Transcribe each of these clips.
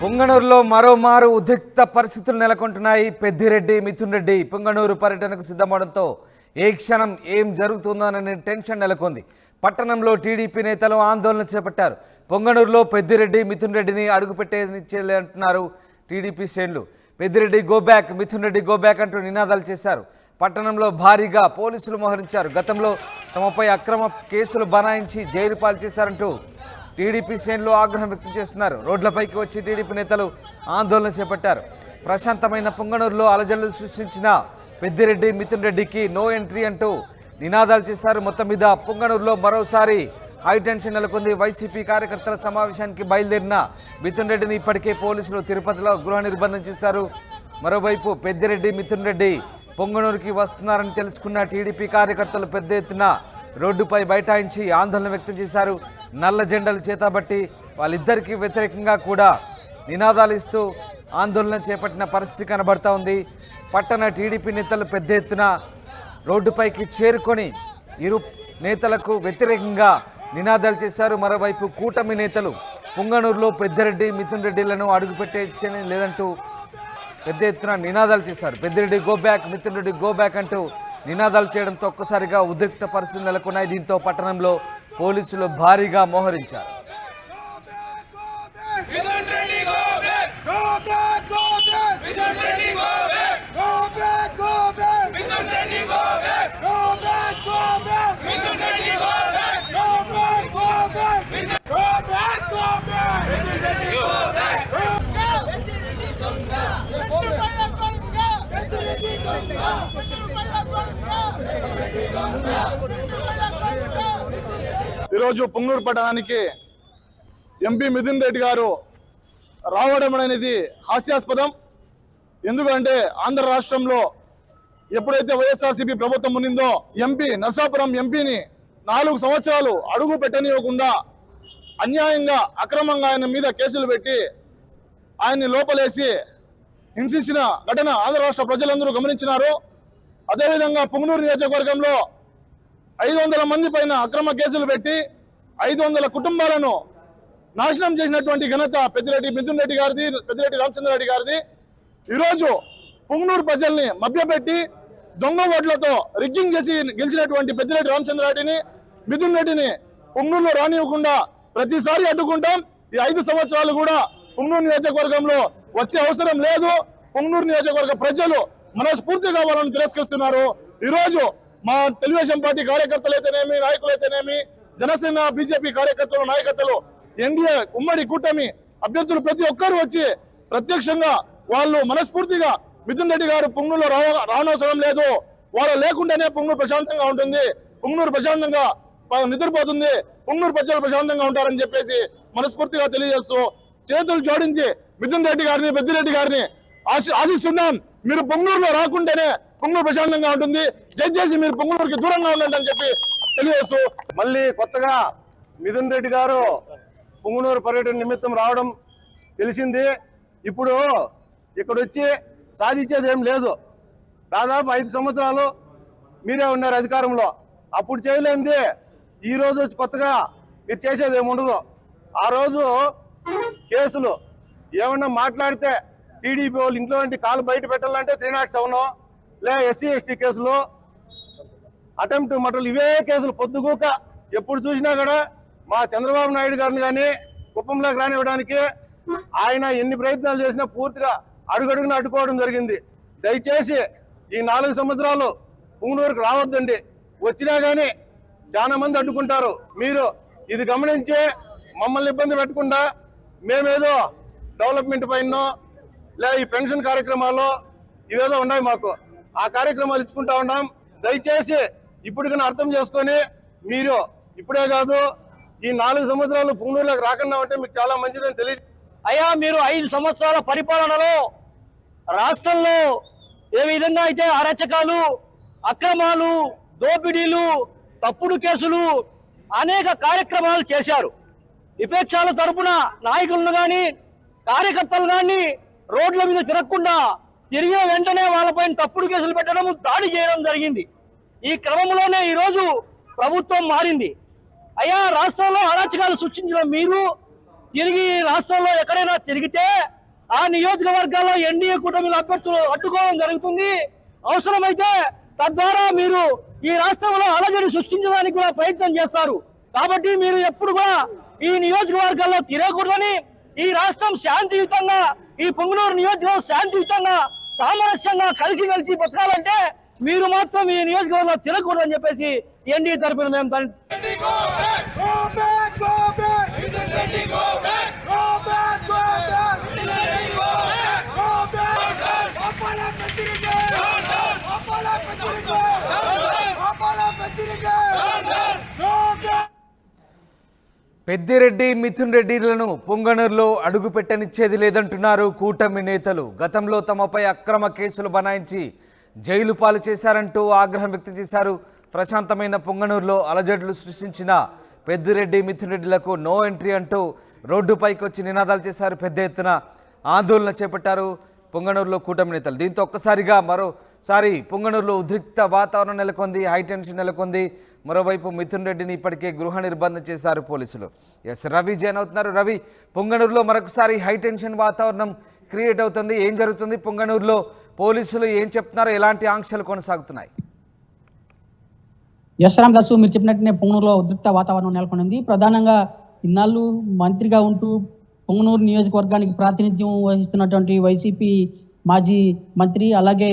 పుంగనూరులో మరోమారు ఉద్రిక్త పరిస్థితులు నెలకొంటున్నాయి. పెద్దిరెడ్డి మిథున్ రెడ్డి పుంగనూరు పర్యటనకు సిద్ధమవడంతో ఏ క్షణం ఏం జరుగుతుందోననే టెన్షన్ నెలకొంది. పట్టణంలో టీడీపీ నేతలు ఆందోళన చేపట్టారు. పొంగనూరులో పెద్దిరెడ్డి మిథున్ రెడ్డిని అడుగుపెట్టేంటున్నారు టీడీపీ శ్రేణులు. పెద్దిరెడ్డి గోబ్యాక్, మిథున్ రెడ్డి గోబ్యాక్ అంటూ నినాదాలు చేశారు. పట్టణంలో భారీగా పోలీసులు మోహరించారు. గతంలో తమపై అక్రమ కేసులు బనాయించి జైలు పాలు చేశారంటూ టీడీపీ శ్రేణులు ఆగ్రహం వ్యక్తం చేస్తున్నారు. రోడ్లపైకి వచ్చి టీడీపీ నేతలు ఆందోళన చేపట్టారు. ప్రశాంతమైన పుంగనూరులో అలజడులు సృష్టించిన పెద్దిరెడ్డి మిథున్ రెడ్డికి నో ఎంట్రీ అంటూ నినాదాలు చేశారు. మొత్తం మీద పుంగనూరులో మరోసారి హైటెన్షన్ నెలకొంది. వైసీపీ కార్యకర్తల సమావేశానికి బయలుదేరిన మిథున్ రెడ్డిని ఇప్పటికే పోలీసులు తిరుపతిలో గృహ నిర్బంధం చేశారు. మరోవైపు పెద్దిరెడ్డి మిథున్ రెడ్డి పొంగనూరుకి వస్తున్నారని తెలుసుకున్న టీడీపీ కార్యకర్తలు పెద్ద ఎత్తున రోడ్డుపై బైఠాయించి ఆందోళన వ్యక్తం చేశారు. నల్ల జెండాలు చేతబట్టి వాళ్ళిద్దరికీ వ్యతిరేకంగా కూడా నినాదాలు ఇస్తూ ఆందోళన చేపట్టిన పరిస్థితి కనబడతా ఉంది. పట్టణ టీడీపీ నేతలు పెద్ద ఎత్తున రోడ్డుపైకి చేరుకొని ఇరు నేతలకు వ్యతిరేకంగా నినాదాలు చేశారు. మరోవైపు కూటమి నేతలు పుంగనూరులో పెద్దిరెడ్డి మిథున్ రెడ్డిలను అడుగుపెట్టే లేదంటూ పెద్ద ఎత్తున నినాదాలు చేశారు. పెద్దిరెడ్డి గోబ్యాక్, మిథున్ రెడ్డి గోబ్యాక్ అంటూ నినాదాలు చేయడంతో ఒక్కసారిగా ఉద్రిక్త పరిస్థితులు నెలకొన్నాయి. దీంతో పట్టణంలో పోలీసులు భారీగా మోహరించారు. ఈరోజు పుంగనూరు పట్టణానికి ఎంపీ మిథున్ రెడ్డి గారు రావడం అనేది హాస్యాస్పదం. ఎందుకంటే ఆంధ్ర రాష్ట్రంలో ఎప్పుడైతే వైఎస్ఆర్సీపీ ప్రభుత్వం ఉన్నిందో ఎంపీ నరసాపురం ఎంపీని 4 సంవత్సరాలు అడుగు పెట్టనివ్వకుండా అన్యాయంగా అక్రమంగా ఆయన మీద కేసులు పెట్టి ఆయన్ని లోపలేసి హింసించిన ఘటన ఆంధ్ర రాష్ట్ర ప్రజలందరూ గమనించినారు. అదేవిధంగా పుంగనూరు నియోజకవర్గంలో 500 మంది పైన అక్రమ కేసులు పెట్టి 500 కుటుంబాలను నాశనం చేసినటువంటి ఘనత పెద్దిరెడ్డి మిథున్ రెడ్డి గారిది, పెద్దిరెడ్డి రామచంద్రారెడ్డి గారిది. ఈరోజు పుంగనూరు ప్రజల్ని మభ్యపెట్టి దొంగ ఓట్లతో రిగ్గింగ్ చేసి గెలిచినటువంటి పెద్దిరెడ్డి రామచంద్రారెడ్డిని, మిథున్ రెడ్డిని పుంగనూరులో రానివ్వకుండా ప్రతిసారి అడ్డుకుంటాం. ఈ 5 సంవత్సరాలు కూడా పుంగనూరు నియోజకవర్గంలో వచ్చే అవసరం లేదు. పుంగనూరు నియోజకవర్గ ప్రజలు మనస్ఫూర్తిగా వాళ్ళని తిరస్కరిస్తున్నారు. ఈరోజు మా తెలుగుదేశం పార్టీ కార్యకర్తలు అయితేనేమి, నాయకులు అయితేనేమి, జనసేన బీజేపీ కార్యకర్తలు, నాయకత్వాలు, ఎన్డీఏ ఉమ్మడి కూటమి అభ్యర్థులు ప్రతి ఒక్కరు వచ్చి ప్రత్యక్షంగా వాళ్ళు మనస్ఫూర్తిగా మిథున్ రెడ్డి గారు పుంగనూరులో రానవసరం లేదు, వాళ్ళు లేకుండానే పుంగనూరు ప్రశాంతంగా ఉంటుంది, పుంగనూరు ప్రశాంతంగా నిద్రపోతుంది, పుంగనూరు ప్రజలు ప్రశాంతంగా ఉంటారని చెప్పేసి మనస్ఫూర్తిగా తెలియజేస్తూ చేతులు జోడించి మిథున్ రెడ్డి గారిని, పెద్దిరెడ్డి గారిని ఆశిస్తున్నాం. మీరు పుంగనూరులో రాకుంటేనే పుంగనూరు ప్రశాంతంగా ఉంటుంది, దయచేసి మీరు పుంగనూరుకి దూరంగా ఉండండి అని చెప్పి తెలియజేస్తూ మళ్ళీ కొత్తగా మిథున్ రెడ్డి గారు పుంగనూరు పర్యటన నిమిత్తం రావడం తెలిసింది. ఇప్పుడు ఇక్కడ వచ్చి సాధించేది ఏం లేదు. దాదాపు 5 సంవత్సరాలు మీరే ఉన్నారు అధికారంలో. అప్పుడు చేయలేంది ఈ రోజు వచ్చి కొత్తగా మీరు చేసేది ఏముండదు. ఆ రోజు కేసులు ఏమన్నా మాట్లాడితే టీడీపీ వాళ్ళు ఇంట్లో కాలు బయట పెట్టాలంటే 307 లే ఎస్సీ ఎస్టీ కేసులు, అటెంప్ట్ మటర్లు, ఇవే కేసులు పొద్దుగూక ఎప్పుడు చూసినా కూడా మా చంద్రబాబు నాయుడు గారిని కానీ కుప్పంలోకి రానివ్వడానికి ఆయన ఎన్ని ప్రయత్నాలు చేసినా పూర్తిగా అడుగడుగున అడ్డుకోవడం జరిగింది. దయచేసి ఈ 4 సంవత్సరాలు పుంగనూరుకు రావద్దండి. వచ్చినా కానీ చాలా మంది అడ్డుకుంటారు. మీరు ఇది గమనించి మమ్మల్ని ఇబ్బంది పెట్టకుండా మేమేదో డెవలప్మెంట్ పైన లే ఈ పెన్షన్ కార్యక్రమాలు ఇవేదో ఉన్నాయి మాకు, ఆ కార్యక్రమాలు ఇచ్చుకుంటా ఉన్నాం. దయచేసి ఇప్పటికైనా అర్థం చేసుకొని మీరు ఇప్పుడే కాదు ఈ 4 సంవత్సరాలు పుంగనూరులోకి రాకుండా ఉంటే మీకు చాలా మంచిదని తెలియదు. అయ్యా, మీరు 5 సంవత్సరాల పరిపాలనలో రాష్ట్రంలో ఏ విధంగా అయితే అరాచకాలు, అక్రమాలు, దోపిడీలు, తప్పుడు కేసులు, అనేక కార్యక్రమాలు చేశారు. విపక్షాల తరపున నాయకులను కానీ కార్యకర్తలు కానీ రోడ్ల మీద తిరగకుండా తిరిగిన వెంటనే వాళ్ళపైన తప్పుడు కేసులు పెట్టడం, దాడి చేయడం జరిగింది. ఈ క్రమంలోనే ఈరోజు ప్రభుత్వం మారింది. అయ్యా, రాష్ట్రంలో అరాచకాలు సృష్టించిన మీరు తిరిగి రాష్ట్రంలో ఎక్కడైనా తిరిగితే ఆ నియోజకవర్గాల్లో ఎన్డీఏ కూటమిల అభ్యర్థులు అడ్డుకోవడం జరుగుతుంది. అవసరమైతే తద్వారా మీరు ఈ రాష్ట్రంలో అలజడి సృష్టించడానికి కూడా ప్రయత్నం చేస్తారు. కాబట్టి మీరు ఎప్పుడు కూడా ఈ నియోజకవర్గాల్లో తిరగకూడదని, ఈ రాష్ట్రం శాంతియుతంగా, ఈ పొంగనూరు నియోజకవర్గం శాంతియుతంగా సామరస్యంగా కలిసి బతకాలంటే మీరు మాత్రం ఈ నియోజకవర్గంలో తిరగకూడదని చెప్పేసి ఎన్డీఏ తరఫున మేము పెద్దిరెడ్డి మిథున్ రెడ్డిలను పొంగనూరులో అడుగు పెట్టనిచ్చేది లేదంటున్నారు కూటమి నేతలు. గతంలో తమపై అక్రమ కేసులు బనాయించి జైలు పాలు చేశారంటూ ఆగ్రహం వ్యక్తం చేశారు. ప్రశాంతమైన పొంగనూరులో అలజడులు సృష్టించిన పెద్దిరెడ్డి మిథున్ రెడ్డిలకు నో ఎంట్రీ అంటూ రోడ్డుపైకి వచ్చి నినాదాలు చేశారు. పెద్ద ఎత్తున ఆందోళన చేపట్టారు పొంగనూరులో కూటమి నేతలు. దీంతో ఒక్కసారిగా మరోసారి పొంగనూరులో ఉద్రిక్త వాతావరణం నెలకొంది, హైటెన్షన్ నెలకొంది. మరోవైపు మిథున్ రెడ్డిని ఇప్పటికే గృహ నిర్బంధం చేశారు పోలీసులు. రవి జాయిన్ అవుతున్నారు. రవి, పొంగనూరులో మరొకసారి హైటెన్షన్ వాతావరణం క్రియేట్ అవుతుంది. ఏం జరుగుతుంది పొంగనూరులో? పోలీసులు ఏం చెప్తున్నారు? ఎలాంటి ఆంక్షలు కొనసాగుతున్నాయి? రామదాసు, మీరు చెప్పినట్టునే పొంగనూరులో ఉద్రిక్త వాతావరణం నెలకొంది. ప్రధానంగా ఇన్నాళ్ళు మంత్రిగా ఉంటూ పొంగనూరు నియోజకవర్గానికి ప్రాతినిధ్యం వహిస్తున్నటువంటి వైసీపీ మాజీ మంత్రి అలాగే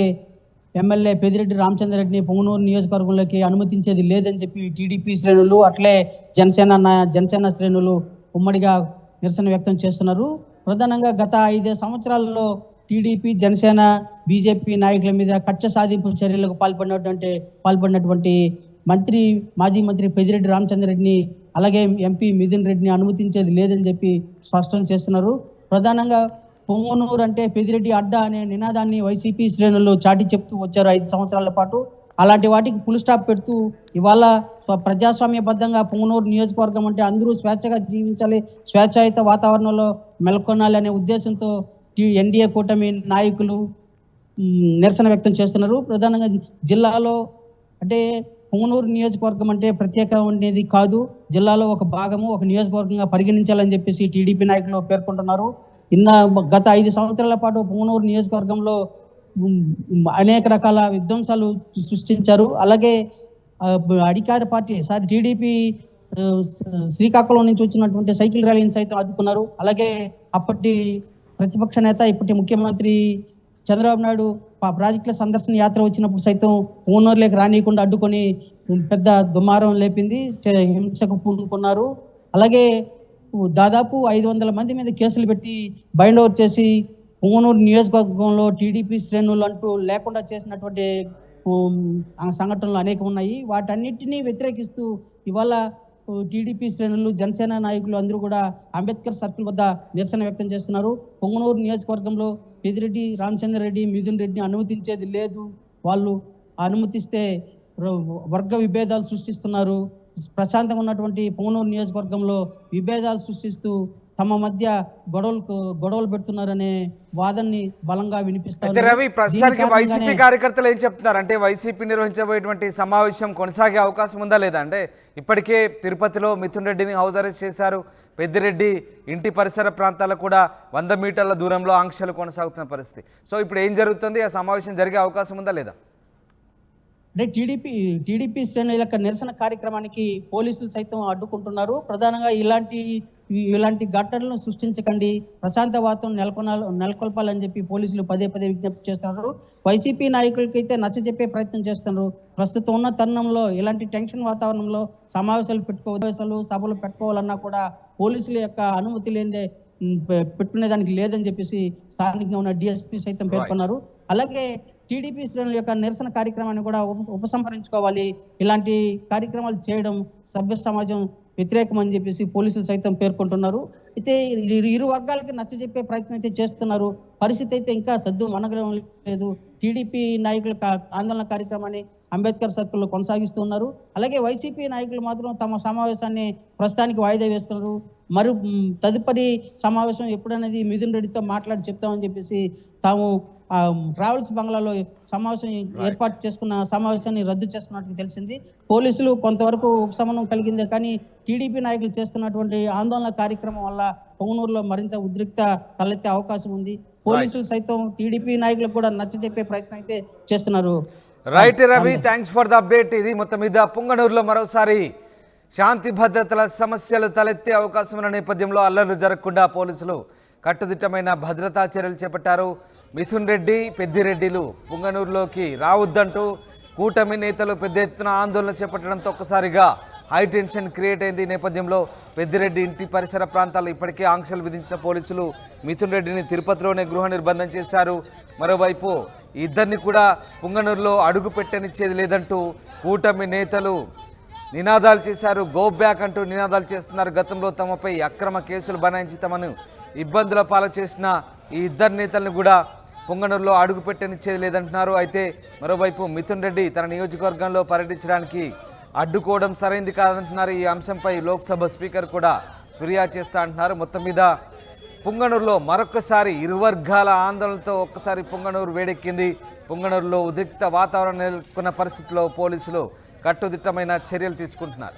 ఎమ్మెల్యే పెద్దిరెడ్డి రామచంద్రరెడ్డిని పొంగనూరు నియోజకవర్గంలోకి అనుమతించేది లేదని చెప్పి టీడీపీ శ్రేణులు అట్లే జనసేన శ్రేణులు ఉమ్మడిగా నిరసన వ్యక్తం చేస్తున్నారు. ప్రధానంగా గత 5 సంవత్సరాల్లో టీడీపీ, జనసేన, బీజేపీ నాయకుల మీద కక్ష సాధింపు చర్యలకు పాల్పడినటువంటి మాజీ మంత్రి పెద్దిరెడ్డి రామచంద్రరెడ్డిని అలాగే ఎంపీ మిథున్ రెడ్డిని అనుమతించేది లేదని చెప్పి స్పష్టం చేస్తున్నారు. ప్రధానంగా పొంగనూరు అంటే పెద్దిరెడ్డి అడ్డా అనే నినాదాన్ని వైసీపీ శ్రేణులు చాటి చెప్తూ వచ్చారు 5 సంవత్సరాల పాటు. అలాంటి వాటికి ఫుల్ స్టాప్ పెడుతూ ఇవాళ ప్రజాస్వామ్యబద్ధంగా పొంగనూరు నియోజకవర్గం అంటే అందరూ స్వేచ్ఛగా జీవించాలి, స్వేచ్ఛాయుత వాతావరణంలో మెలకొనాలి అనే ఉద్దేశంతో ఎన్డీఏ కూటమి నాయకులు నిరసన వ్యక్తం చేస్తున్నారు. ప్రధానంగా జిల్లాలో అంటే పొంగనూరు నియోజకవర్గం అంటే ప్రత్యేకం అనేది కాదు, జిల్లాలో ఒక భాగము, ఒక నియోజకవర్గంగా పరిగణించాలని చెప్పేసి టీడీపీ నాయకులు పేర్కొంటున్నారు. గత 5 సంవత్సరాల పాటు పొంగనూరు నియోజకవర్గంలో అనేక రకాల విధ్వంసాలు సృష్టించారు. అలాగే అధికార పార్టీ టీడీపీ శ్రీకాకుళం నుంచి వచ్చినటువంటి సైకిల్ ర్యాలీని సైతం అడ్డుకున్నారు. అలాగే అప్పటి ప్రతిపక్ష నేత ఇప్పటి ముఖ్యమంత్రి చంద్రబాబు నాయుడు ప్రాజెక్టుల సందర్శన యాత్ర వచ్చినప్పుడు సైతం పొంగనూరులోకి రానియకుండా అడ్డుకొని పెద్ద దుమారం లేపింది, హింసకు పూనుకున్నారు. అలాగే దాదాపు 500 మంది మీద కేసులు పెట్టి బైండ్ ఓవర్ చేసి పొంగనూరు నియోజకవర్గంలో టీడీపీ శ్రేణులు అంటూ లేకుండా చేసినటువంటి సంఘటనలు అనేకం ఉన్నాయి. వాటన్నిటినీ వ్యతిరేకిస్తూ ఇవాళ టీడీపీ శ్రేణులు, జనసేన నాయకులు అందరూ కూడా అంబేద్కర్ సర్కిల్ వద్ద నిరసన వ్యక్తం చేస్తున్నారు. పొంగనూరు నియోజకవర్గంలో పెద్దిరెడ్డి రామచంద్రరెడ్డి, మిథున్ రెడ్డిని అనుమతించేది లేదు, వాళ్ళు అనుమతిస్తే వర్గ విభేదాలు సృష్టిస్తున్నారు, ప్రశాంతంగా ఉన్నటువంటి పొంగనూరు నియోజకవర్గంలో విభేదాలు సృష్టిస్తూ తమ మధ్య గొడవలు పెడుతున్నారనే వాదనని బలంగా వినిపిస్తారు. రవి, ప్రస్తుతానికి వైసీపీ కార్యకర్తలు ఏం చెప్తున్నారు అంటే వైసీపీ నిర్వహించబోయేటువంటి సమావేశం కొనసాగే అవకాశం ఉందా లేదా? అంటే ఇప్పటికే తిరుపతిలో మిథున్ రెడ్డిని హౌస్ అరెస్ట్ చేశారు. పెద్దిరెడ్డి ఇంటి పరిసర ప్రాంతాలకు కూడా 100 మీటర్ల దూరంలో ఆంక్షలు కొనసాగుతున్న పరిస్థితి. సో ఇప్పుడు ఏం జరుగుతుంది? ఆ సమావేశం జరిగే అవకాశం ఉందా లేదా? అంటే టీడీపీ శ్రేణుల యొక్క నిరసన కార్యక్రమానికి పోలీసులు సైతం అడ్డుకుంటున్నారు. ప్రధానంగా ఇలాంటి ఘటనలను సృష్టించకండి, ప్రశాంత వాతావరణం నెలకొల్పాలని చెప్పి పోలీసులు పదే విజ్ఞప్తి చేస్తున్నారు. వైసీపీ నాయకులకైతే నచ్చజెప్పే ప్రయత్నం చేస్తున్నారు. ప్రస్తుతం ఉన్న తరుణంలో ఇలాంటి టెన్షన్ వాతావరణంలో సభలు పెట్టుకోవాలన్నా కూడా పోలీసుల యొక్క అనుమతి లేదే పెట్టుకునేదానికి లేదని చెప్పేసి స్థానికంగా ఉన్న డిఎస్పీ సైతం పేర్కొన్నారు. అలాగే టీడీపీ శ్రేణుల యొక్క నిరసన కార్యక్రమాన్ని కూడా ఉపసంహరించుకోవాలి, ఇలాంటి కార్యక్రమాలు చేయడం సభ్య సమాజం వ్యతిరేకం అని చెప్పేసి పోలీసులు సైతం పేర్కొంటున్నారు. అయితే ఇరు వర్గాలకి నచ్చజెప్పే ప్రయత్నం అయితే చేస్తున్నారు. పరిస్థితి అయితే ఇంకా సద్దు మనగడం లేదు. టీడీపీ నాయకుల ఆందోళన కార్యక్రమాన్ని అంబేద్కర్ సర్కిల్లో కొనసాగిస్తున్నారు. అలాగే వైసీపీ నాయకులు మాత్రం తమ సమావేశాన్ని ప్రస్తుతానికి వాయిదా వేసుకున్నారు. తదుపరి సమావేశం ఎప్పుడనేది మిథున్ రెడ్డితో మాట్లాడి చెప్తామని చెప్పేసి తాము ట్రావెల్స్ బంగ్లాలో సమావేశం ఏర్పాటు చేసుకున్న సమావేశాన్ని రద్దు చేస్తున్నట్టు తెలిసింది. పోలీసులు కొంతవరకు ఉపశమనం కలిగిందే కానీ టీడీపీ నాయకులు చేస్తున్నటువంటి ఆందోళన కార్యక్రమం వల్ల పొంగనూరులో మరింత ఉద్రిక్త తలెత్తే అవకాశం ఉంది. పోలీసులు సైతం టీడీపీ నాయకులకు కూడా నచ్చజెప్పే ప్రయత్నం అయితే చేస్తున్నారు. Right Ravi, thanks for the update. ఇది మొత్తం మీద పొంగనూరులో మరోసారి శాంతి భద్రతల సమస్యలు తలెత్తే అవకాశం ఉన్న నేపథ్యంలో అల్లర్లు జరగకుండా పోలీసులు కట్టుదిట్టమైన భద్రతా చర్యలు చేపట్టారు. మిథున్ రెడ్డి, పెద్దిరెడ్డిలు పొంగనూరులోకి రావద్దంటూ కూటమి నేతలు పెద్ద ఎత్తున ఆందోళన చేపట్టడంతో ఒక్కసారిగా హై టెన్షన్ క్రియేట్ అయింది. ఈ నేపథ్యంలో పెద్దిరెడ్డి ఇంటి పరిసర ప్రాంతాల్లో ఇప్పటికే ఆంక్షలు విధించిన పోలీసులు మిథున్ రెడ్డిని తిరుపతిలోనే గృహ నిర్బంధం చేశారు. మరోవైపు ఇద్దరిని కూడా పొంగనూరులో అడుగు పెట్టనిచ్చేది లేదంటూ కూటమి నేతలు నినాదాలు చేశారు. గో బ్యాక్ అంటూ నినాదాలు చేస్తున్నారు. గతంలో తమపై అక్రమ కేసులు బనాయించి తమను ఇబ్బందుల పాలు చేసిన ఈ ఇద్దరు నేతలను కూడా పొంగనూరులో అడుగు పెట్టనిచ్చేది లేదంటున్నారు. అయితే మరోవైపు మిథున్ రెడ్డి తన నియోజకవర్గంలో పర్యటించడానికి అడ్డుకోవడం సరైంది కాదంటున్నారు. ఈ అంశంపై లోక్సభ స్పీకర్ కూడా ఫిర్యాదు చేస్తా అంటున్నారు. మొత్తం మీద పొంగనూరులో మరొకసారి ఇరు వర్గాల ఆందోళనతో ఒక్కసారి పొంగనూరు వేడెక్కింది. పొంగనూరులో ఉద్రిక్త వాతావరణం నెలకొన్న పరిస్థితుల్లో పోలీసులు కట్టుదిట్టమైన చర్యలు తీసుకుంటున్నారు.